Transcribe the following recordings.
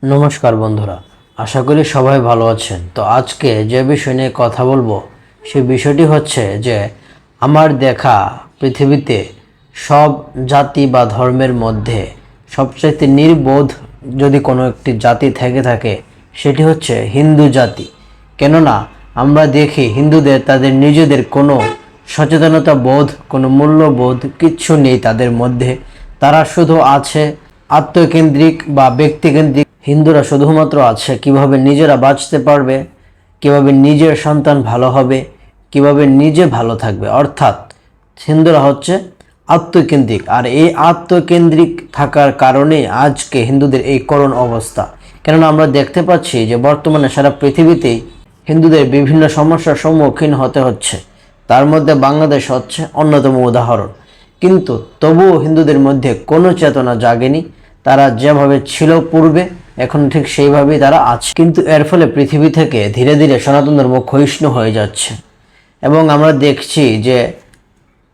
নমস্কার বন্ধুরা, আশা করি সবাই ভালো আছেন। তো আজকে যে বিষয় নিয়ে কথা বলবো সেই বিষয়টি হচ্ছে যে আমার দেখা পৃথিবীতে সব জাতি বা ধর্মের মধ্যে সবচাইতে নির্বোধ যদি কোনো একটি জাতি থেকে থাকে সেটি হচ্ছে হিন্দু জাতি। কেননা আমরা দেখি হিন্দুদের তাদের নিজেদের কোনো সচেতনতা বোধ, কোনো মূল্যবোধ কিচ্ছু নেই তাদের মধ্যে। তারা শুধু আছে আত্মকেন্দ্রিক বা ব্যক্তিকেন্দ্রিক। হিন্দুরা শুধুমাত্র আছে কিভাবে নিজেরা বাঁচতে পারবে, কিভাবে নিজের সন্তান ভালো হবে, কিভাবে নিজে ভালো থাকবে। অর্থাৎ হিন্দুরা হচ্ছে আত্মকেন্দ্রিক, আর এই আত্মকেন্দ্রিক থাকার কারণে আজকে হিন্দুদের এই করুণ অবস্থা। কেননা আমরা দেখতে পাচ্ছি যে বর্তমানে সারা পৃথিবীতেই হিন্দুদের বিভিন্ন সমস্যার সম্মুখীন হতে হচ্ছে, তার মধ্যে বাংলাদেশ হচ্ছে অন্যতম উদাহরণ। কিন্তু তবুও হিন্দুদের মধ্যে কোনো চেতনা জাগেনি। তারা যেভাবে ছিল পূর্বে এখন ঠিক সেইভাবেই তারা আছে, কিন্তু এর ফলে পৃথিবী থেকে ধীরে ধীরে সনাতন ধর্ম ক্ষয়িষ্ণু হয়ে যাচ্ছে। এবং আমরা দেখছি যে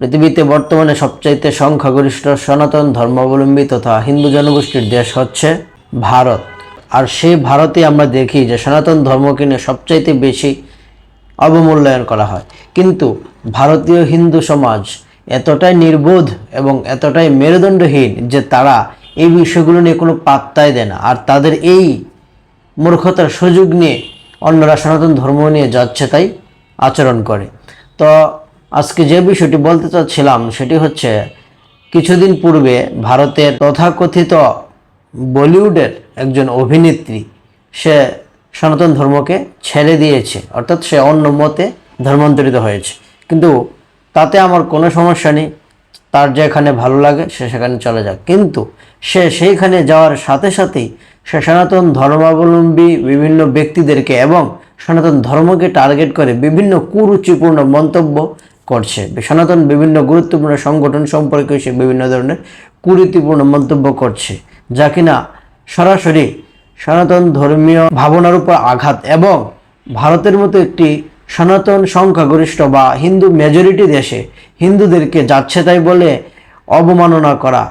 পৃথিবীতে বর্তমানে সবচাইতে সংখ্যাগরিষ্ঠ সনাতন ধর্মাবলম্বী তথা হিন্দু জনগোষ্ঠীর দেশ হচ্ছে ভারত। আর সেই ভারতে আমরা দেখি যে সনাতন ধর্মকে নিয়ে সবচাইতে বেশি অবমূল্যায়ন করা হয়। কিন্তু ভারতীয় হিন্দু সমাজ এতটাই নির্বোধ এবং এতটাই মেরুদণ্ডহীন যে তারা এই বিষয়গুলো নিয়ে কোনো পাত্তাই দেয় না। আর তাদের এই মূর্খতার সুযোগ নিয়ে অন্যরা সনাতন ধর্ম নিয়ে যাচ্ছে তাই আচরণ করে। তো আজকে যে বিষয়টি বলতে চাচ্ছিলাম সেটি হচ্ছে কিছুদিন পূর্বে ভারতের তথাকথিত বলিউডের একজন অভিনেত্রী সে সনাতন ধর্মকে ছেড়ে দিয়েছে, অর্থাৎ সে অন্য মতে ধর্মান্তরিত হয়েছে। কিন্তু তাতে আমার কোনো সমস্যা নেই, তার যেখানে ভালো লাগে সে সেখানে চলে যাক। কিন্তু সে সেইখানে যাওয়ার সাথে সাথেই সে সনাতন ধর্মাবলম্বী বিভিন্ন ব্যক্তিদেরকে এবং সনাতন ধর্মকে টার্গেট করে বিভিন্ন কুরুচিপূর্ণ মন্তব্য করছে। সনাতন বিভিন্ন গুরুত্বপূর্ণ সংগঠন সম্পর্কে সে বিভিন্ন ধরনের কুরুচিপূর্ণ মন্তব্য করছে, যা কিনা সরাসরি সনাতন ধর্মীয় ভাবনার উপর আঘাত এবং ভারতের মতো একটি সনাতন সংখ্যাগরিষ্ঠ বা হিন্দু মেজরিটি দেশে হিন্দুদেরকে যাচ্ছে তাই বলে অবমাননা করা,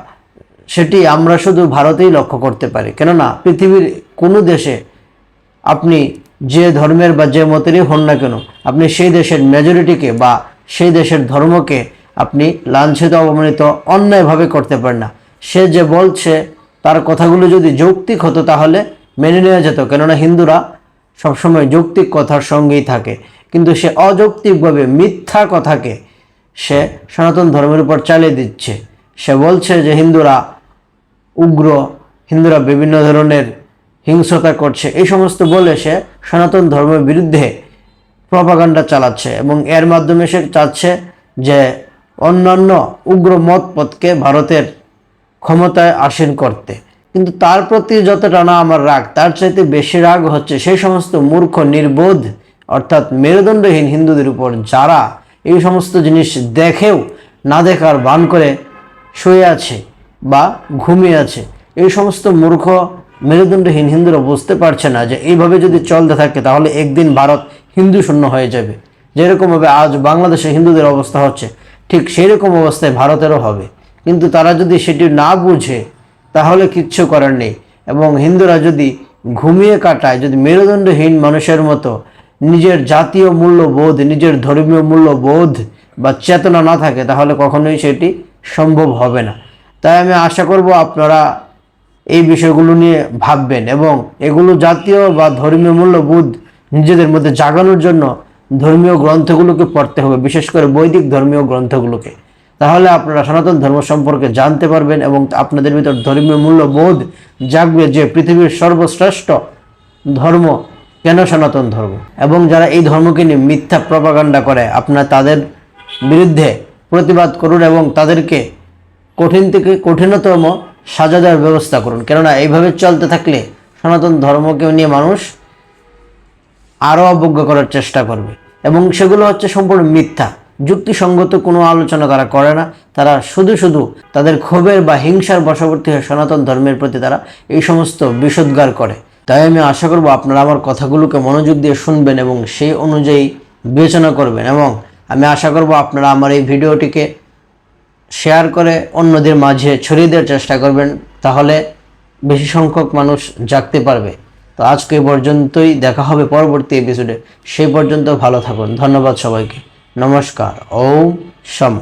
সেটি আমরা শুধু ভারতেই লক্ষ্য করতে পারি। কেননা পৃথিবীর কোনো দেশে আপনি যে ধর্মের বা যে মতেরই হন না কেন, আপনি সেই দেশের মেজরিটিকে বা সেই দেশের ধর্মকে আপনি লাঞ্ছিত, অবমানিত অন্যায়ভাবে করতে পারেন না। সে যে বলছে তার কথাগুলো যদি যৌক্তিক হতো তাহলে মেনে নেওয়া যেত, কেননা হিন্দুরা সবসময় যৌক্তিক কথার সঙ্গেই থাকে। কিন্তু সে অযৌক্তিকভাবে মিথ্যা কথাকে সে সনাতন ধর্মের উপর চালিয়ে দিচ্ছে। সে বলছে যে হিন্দুরা উগ্র, হিন্দুরা বিভিন্ন ধরনের হিংস্রতা করছে, এই সমস্ত বলে সে সনাতন ধর্মের বিরুদ্ধে প্রপাগান্ডা চালাচ্ছে এবং এর মাধ্যমে সে চাচ্ছে যে অন্যান্য উগ্র মতপথকে ভারতের ক্ষমতায় আসীন করতে। কিন্তু তার প্রতি যতটা না আমার রাগ, তার চাইতে বেশি রাগ হচ্ছে সেই সমস্ত মূর্খ, নির্বোধ অর্থাৎ মেরুদণ্ডহীন হিন্দুদের উপর, যারা এই সমস্ত জিনিস দেখেও না দেখার ভান করে শুয়ে আছে বা ঘুমিয়ে আছে। এই সমস্ত মূর্খ মেরুদণ্ডহীন হিন্দুরা বুঝতে পারছে না যে এইভাবে যদি চলতে থাকে তাহলে একদিন ভারত হিন্দু শূন্য হয়ে যাবে। যেরকমভাবে আজ বাংলাদেশে হিন্দুদের অবস্থা হচ্ছে ঠিক সেই রকম অবস্থায় ভারতেরও হবে। কিন্তু তারা যদি সেটি না বুঝে তাহলে কিচ্ছু করার নেই। এবং হিন্দুরা যদি ঘুমিয়ে কাটায়, যদি মেরুদণ্ডহীন মানুষের মতো নিজের জাতীয় মূল্যবোধ, নিজের ধর্মীয় মূল্যবোধ বা চেতনা না থাকে, তাহলে কখনোই সেটি সম্ভব হবে না। তাই আমি আশা করব আপনারা এই বিষয়গুলো নিয়ে ভাববেন এবং এগুলো জাতীয় বা ধর্মীয় মূল্যবোধ নিজেদের মধ্যে জাগানোর জন্য ধর্মীয় গ্রন্থগুলোকে পড়তে হবে, বিশেষ করে বৈদিক ধর্মীয় গ্রন্থগুলোকে। তাহলে আপনারা সনাতন ধর্ম সম্পর্কে জানতে পারবেন এবং আপনাদের ভিতর ধর্মীয় মূল্যবোধ জাগবে যে পৃথিবীর সর্বশ্রেষ্ঠ ধর্ম কেন সনাতন ধর্ম। এবং যারা এই ধর্মকে নিয়ে মিথ্যা প্রপাগান্ডা করে আপনারা তাদের বিরুদ্ধে প্রতিবাদ করুন এবং তাদেরকে কঠিন থেকে কঠিনতম সাজা দেওয়ার ব্যবস্থা করুন। কেননা এইভাবে চলতে থাকলে সনাতন ধর্মকে নিয়ে মানুষ আরও অবজ্ঞা করার চেষ্টা করবে এবং সেগুলো হচ্ছে সম্পূর্ণ মিথ্যা, যুক্তিসঙ্গত কোনো আলোচনা তারা করে না। তারা শুধু শুধু তাদের ক্ষোভের বা হিংসার বশবর্তী হয়ে সনাতন ধর্মের প্রতি তারা এই সমস্ত বিষোদ্গার করে। তাই আমি আশা করব আপনারা আমার কথাগুলোকে মনোযোগ দিয়ে শুনবেন এবং সেই অনুযায়ী বিবেচনা করবেন। এবং আমি আশা করব আপনারা আমার এই ভিডিওটিকে শেয়ার করে অন্যদের মাঝে ছড়িয়ে দেওয়ার চেষ্টা করবেন। তাহলে বেশি সংখ্যক মানুষ জাগতে পারবে। তো আজকে এই পর্যন্তই, দেখা হবে পরবর্তী এপিসোডে। সেই পর্যন্ত ভালো থাকুন। ধন্যবাদ সবাইকে। নমস্কার। ওম শাম।